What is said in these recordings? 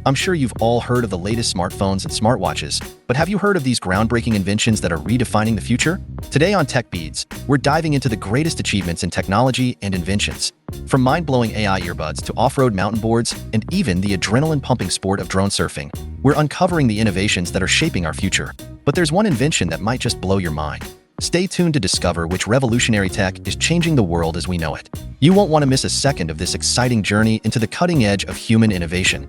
I'm sure you've all heard of the latest smartphones and smartwatches, but have you heard of these groundbreaking inventions that are redefining the future? Today on Tech Beads, we're diving into the greatest achievements in technology and inventions. From mind-blowing AI earbuds to off-road mountain boards and even the adrenaline-pumping sport of drone surfing, we're uncovering the innovations that are shaping our future. But there's one invention that might just blow your mind. Stay tuned to discover which revolutionary tech is changing the world as we know it. You won't want to miss a second of this exciting journey into the cutting edge of human innovation.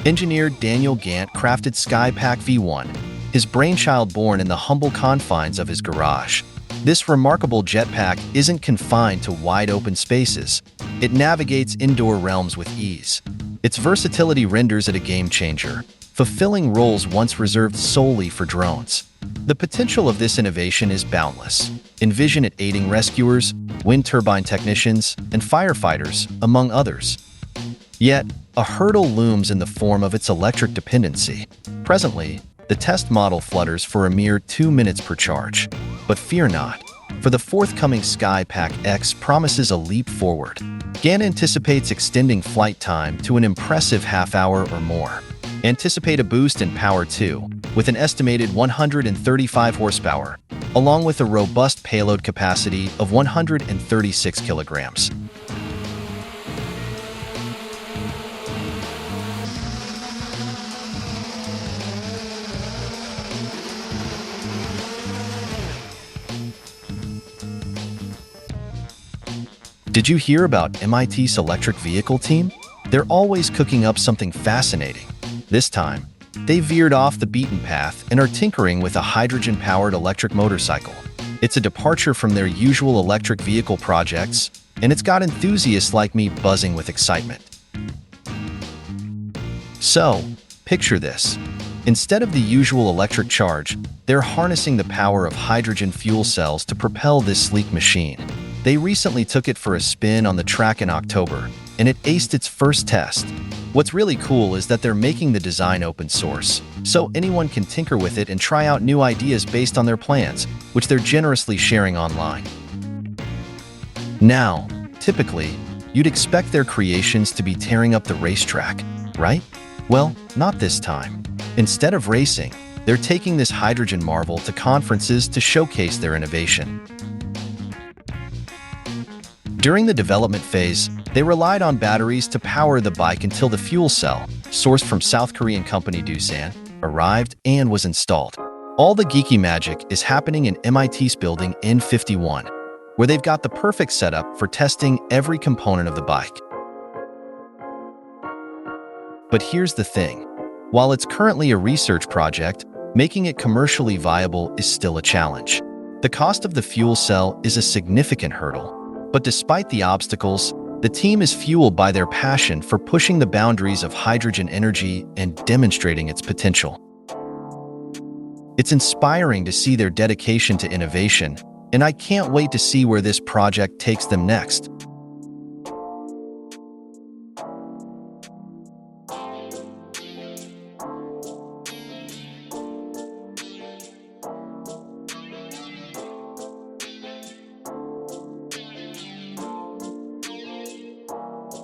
Engineer Daniel Gant crafted SkyPak V1, his brainchild born in the humble confines of his garage. This remarkable jetpack isn't confined to wide-open spaces. It navigates indoor realms with ease. Its versatility renders it a game-changer, fulfilling roles once reserved solely for drones. The potential of this innovation is boundless. Envision it aiding rescuers, wind turbine technicians, and firefighters, among others. Yet, a hurdle looms in the form of its electric dependency. Presently, the test model flutters for a mere 2 minutes per charge. But fear not, for the forthcoming SkyPak X promises a leap forward. Gant anticipates extending flight time to an impressive half-hour or more. Anticipate a boost in power too, with an estimated 135 horsepower, along with a robust payload capacity of 136 kilograms. Did you hear about MIT's electric vehicle team? They're always cooking up something fascinating. This time, they veered off the beaten path and are tinkering with a hydrogen-powered electric motorcycle. It's a departure from their usual electric vehicle projects, and it's got enthusiasts like me buzzing with excitement. So, picture this. Instead of the usual electric charge, they're harnessing the power of hydrogen fuel cells to propel this sleek machine. They recently took it for a spin on the track in October, and it aced its first test. What's really cool is that they're making the design open source, so anyone can tinker with it and try out new ideas based on their plans, which they're generously sharing online. Now, typically, you'd expect their creations to be tearing up the racetrack, right? Well, not this time. Instead of racing, they're taking this hydrogen marvel to conferences to showcase their innovation. During the development phase, they relied on batteries to power the bike until the fuel cell, sourced from South Korean company Doosan, arrived and was installed. All the geeky magic is happening in MIT's building N51, where they've got the perfect setup for testing every component of the bike. But here's the thing. While it's currently a research project, making it commercially viable is still a challenge. The cost of the fuel cell is a significant hurdle. But despite the obstacles, the team is fueled by their passion for pushing the boundaries of hydrogen energy and demonstrating its potential. It's inspiring to see their dedication to innovation, and I can't wait to see where this project takes them next.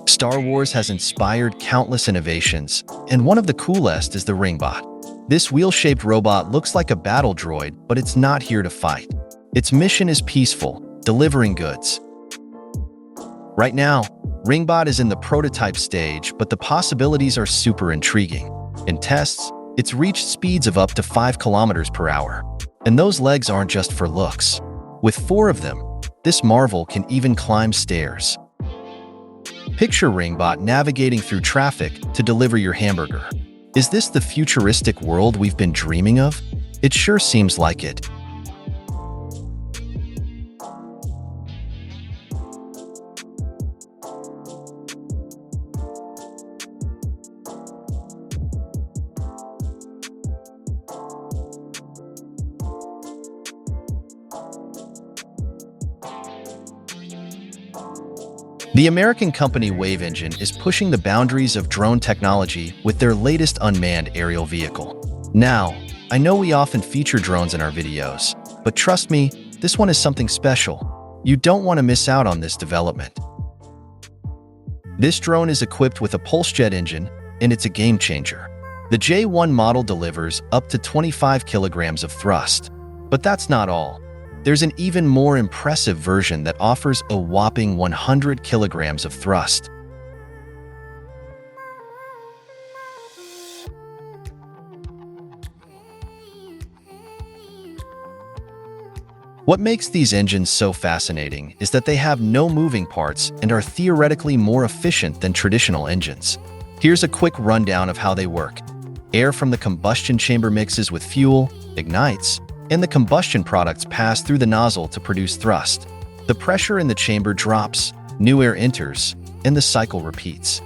Star Wars has inspired countless innovations, and one of the coolest is the Ringbot. This wheel-shaped robot looks like a battle droid, but it's not here to fight. Its mission is peaceful, delivering goods. Right now, Ringbot is in the prototype stage, but the possibilities are super intriguing. In tests, it's reached speeds of up to 5 kilometers per hour. And those legs aren't just for looks. With 4 of them, this marvel can even climb stairs. Picture Ringbot navigating through traffic to deliver your hamburger. Is this the futuristic world we've been dreaming of? It sure seems like it. The American company Wave Engine is pushing the boundaries of drone technology with their latest unmanned aerial vehicle. Now, I know we often feature drones in our videos, but trust me, this one is something special. You don't want to miss out on this development. This drone is equipped with a PulseJet engine, and it's a game changer. The J1 model delivers up to 25 kilograms of thrust. But that's not all. There's an even more impressive version that offers a whopping 100 kilograms of thrust. What makes these engines so fascinating is that they have no moving parts and are theoretically more efficient than traditional engines. Here's a quick rundown of how they work. Air from the combustion chamber mixes with fuel, ignites, and the combustion products pass through the nozzle to produce thrust. The pressure in the chamber drops, new air enters, and the cycle repeats.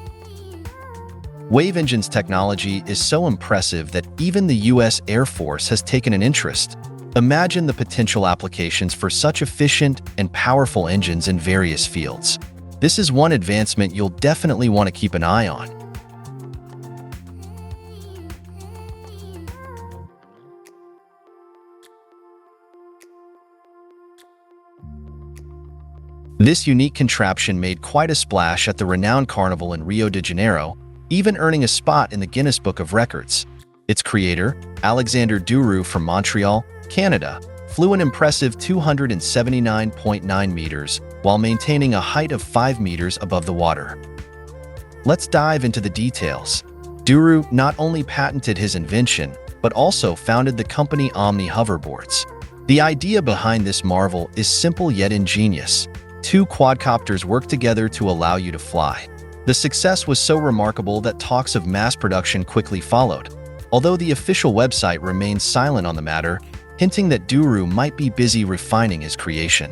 Wave Engine's technology is so impressive that even the US Air Force has taken an interest. Imagine the potential applications for such efficient and powerful engines in various fields. This is one advancement you'll definitely want to keep an eye on. This unique contraption made quite a splash at the renowned carnival in Rio de Janeiro, even earning a spot in the Guinness Book of Records. Its creator, Alexander Duroux from Montreal, Canada, flew an impressive 279.9 meters while maintaining a height of 5 meters above the water. Let's dive into the details. Duroux not only patented his invention, but also founded the company Omni Hoverboards. The idea behind this marvel is simple yet ingenious. Two quadcopters work together to allow you to fly. The success was so remarkable that talks of mass production quickly followed, although the official website remains silent on the matter, hinting that Duroux might be busy refining his creation.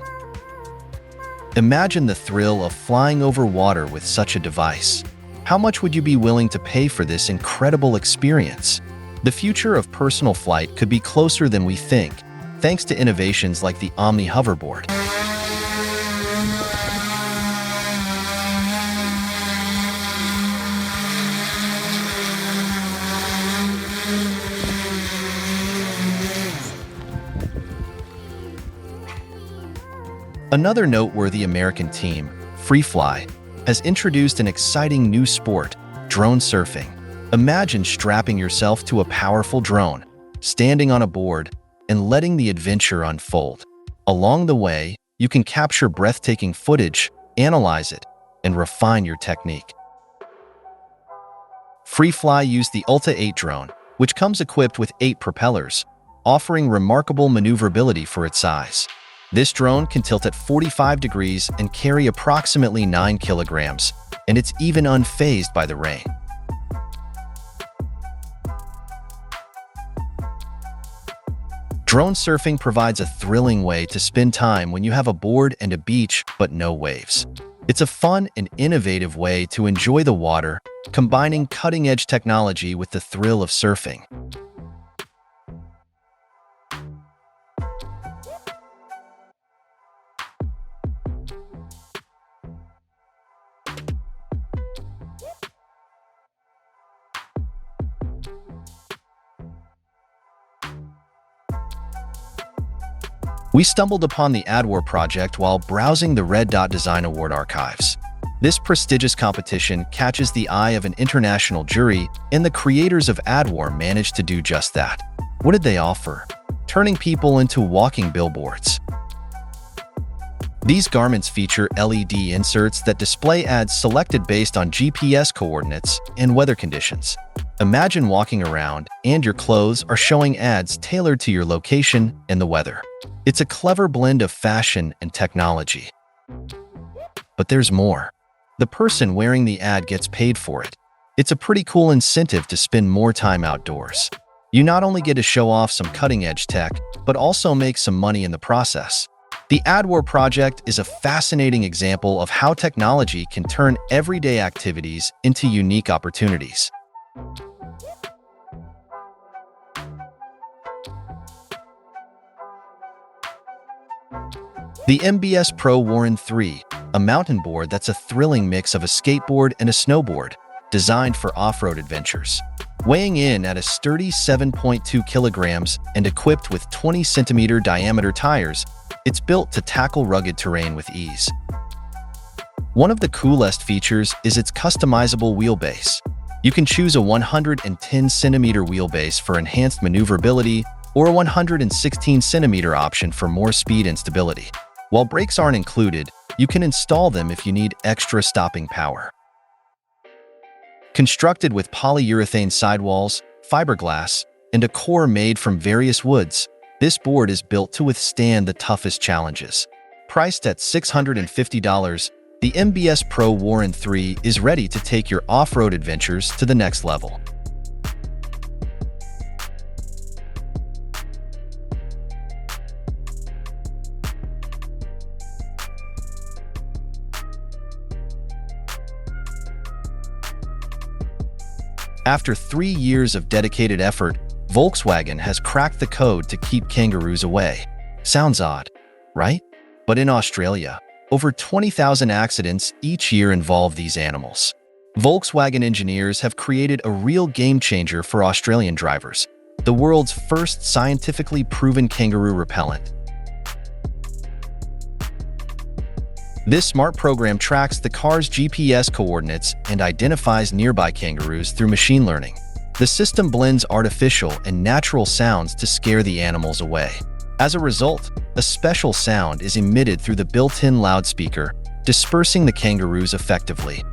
Imagine the thrill of flying over water with such a device. How much would you be willing to pay for this incredible experience? The future of personal flight could be closer than we think, thanks to innovations like the Omni Hoverboard. Another noteworthy American team, FreeFly, has introduced an exciting new sport, drone surfing. Imagine strapping yourself to a powerful drone, standing on a board, and letting the adventure unfold. Along the way, you can capture breathtaking footage, analyze it, and refine your technique. FreeFly used the Ultra 8 drone, which comes equipped with 8 propellers, offering remarkable maneuverability for its size. This drone can tilt at 45 degrees and carry approximately 9 kilograms, and it's even unfazed by the rain. Drone surfing provides a thrilling way to spend time when you have a board and a beach but no waves. It's a fun and innovative way to enjoy the water, combining cutting-edge technology with the thrill of surfing. We stumbled upon the Adwear project while browsing the Red Dot Design Award archives. This prestigious competition catches the eye of an international jury, and the creators of Adwear managed to do just that. What did they offer? Turning people into walking billboards. These garments feature LED inserts that display ads selected based on GPS coordinates and weather conditions. Imagine walking around, and your clothes are showing ads tailored to your location and the weather. It's a clever blend of fashion and technology. But there's more. The person wearing the ad gets paid for it. It's a pretty cool incentive to spend more time outdoors. You not only get to show off some cutting-edge tech, but also make some money in the process. The Adwear project is a fascinating example of how technology can turn everyday activities into unique opportunities. The MBS Pro Warren III, a mountain board that's a thrilling mix of a skateboard and a snowboard, designed for off-road adventures. Weighing in at a sturdy 7.2 kilograms and equipped with 20-centimeter diameter tires, it's built to tackle rugged terrain with ease. One of the coolest features is its customizable wheelbase. You can choose a 110cm wheelbase for enhanced maneuverability or a 116cm option for more speed and stability. While brakes aren't included, you can install them if you need extra stopping power. Constructed with polyurethane sidewalls, fiberglass, and a core made from various woods, this board is built to withstand the toughest challenges. Priced at $650, the MBS Pro Warren III is ready to take your off-road adventures to the next level. After 3 years of dedicated effort, Volkswagen has cracked the code to keep kangaroos away. Sounds odd, right? But in Australia, over 20,000 accidents each year involve these animals. Volkswagen engineers have created a real game-changer for Australian drivers, the world's first scientifically proven kangaroo repellent. This smart program tracks the car's GPS coordinates and identifies nearby kangaroos through machine learning. The system blends artificial and natural sounds to scare the animals away. As a result, a special sound is emitted through the built-in loudspeaker, dispersing the kangaroos effectively.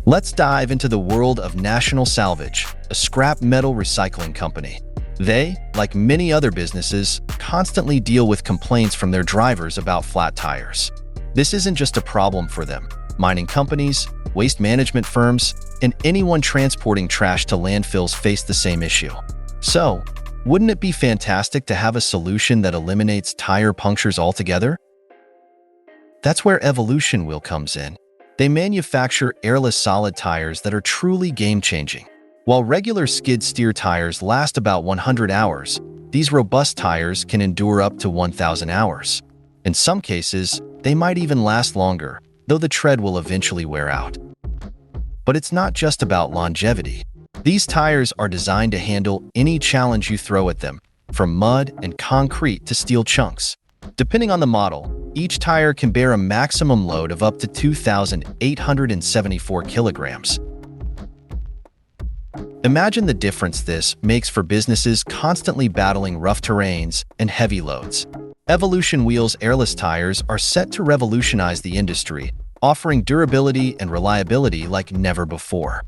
Let's dive into the world of National Salvage, a scrap metal recycling company. They, like many other businesses, constantly deal with complaints from their drivers about flat tires. This isn't just a problem for them. Mining companies, waste management firms, and anyone transporting trash to landfills face the same issue. So, wouldn't it be fantastic to have a solution that eliminates tire punctures altogether? That's where Evolution Wheel comes in. They manufacture airless solid tires that are truly game-changing. While regular skid steer tires last about 100 hours, these robust tires can endure up to 1,000 hours. In some cases, they might even last longer, though the tread will eventually wear out. But it's not just about longevity. These tires are designed to handle any challenge you throw at them, from mud and concrete to steel chunks. Depending on the model, each tire can bear a maximum load of up to 2,874 kilograms. Imagine the difference this makes for businesses constantly battling rough terrains and heavy loads. Evolution Wheel's airless tires are set to revolutionize the industry, offering durability and reliability like never before.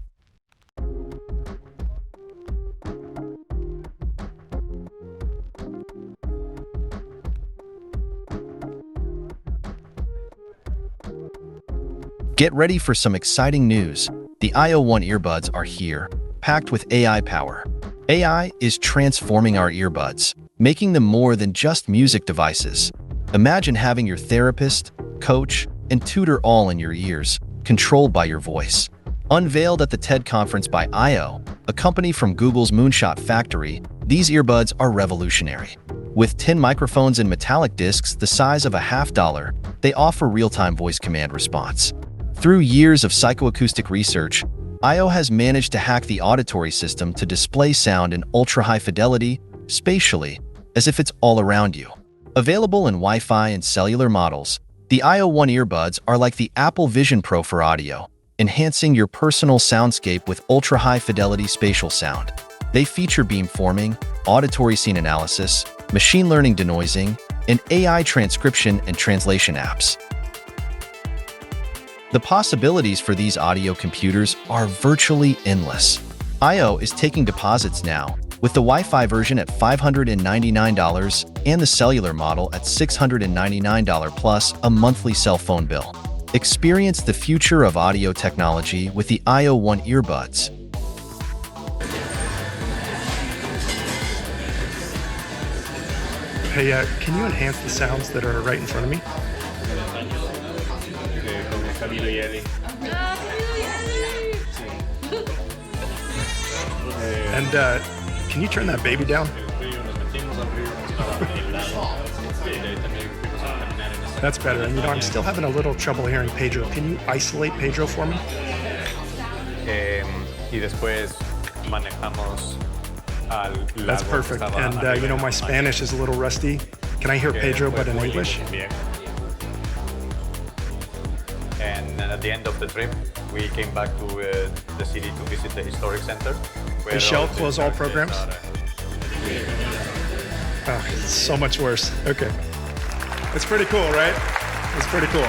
Get ready for some exciting news. The IO1 earbuds are here, packed with AI power. AI is transforming our earbuds, making them more than just music devices. Imagine having your therapist, coach, and tutor all in your ears, controlled by your voice. Unveiled at the TED conference by IO, a company from Google's Moonshot Factory, these earbuds are revolutionary. With 10 microphones and metallic discs the size of a $50, they offer real-time voice command response. Through years of psychoacoustic research, IO has managed to hack the auditory system to display sound in ultra-high fidelity, spatially, as if it's all around you. Available in Wi-Fi and cellular models, the IO1 earbuds are like the Apple Vision Pro for audio, enhancing your personal soundscape with ultra-high fidelity spatial sound. They feature beamforming, auditory scene analysis, machine learning denoising, and AI transcription and translation apps. The possibilities for these audio computers are virtually endless. IO is taking deposits now, with the Wi-Fi version at $599 and the cellular model at $699 plus a monthly cell phone bill. Experience the future of audio technology with the IO1 earbuds. Hey, can you enhance the sounds that are right in front of me? And can you turn that baby down? That's better. And I'm still having a little trouble hearing Pedro. Can you isolate Pedro for me? Y después manejamos al lago. That's perfect. And my Spanish is a little rusty. Can I hear Pedro but in English? And at the end of the trip, we came back to the city to visit the historic center. Michelle, close all programs. Oh, it's so much worse. Okay. It's pretty cool, right? It's pretty cool.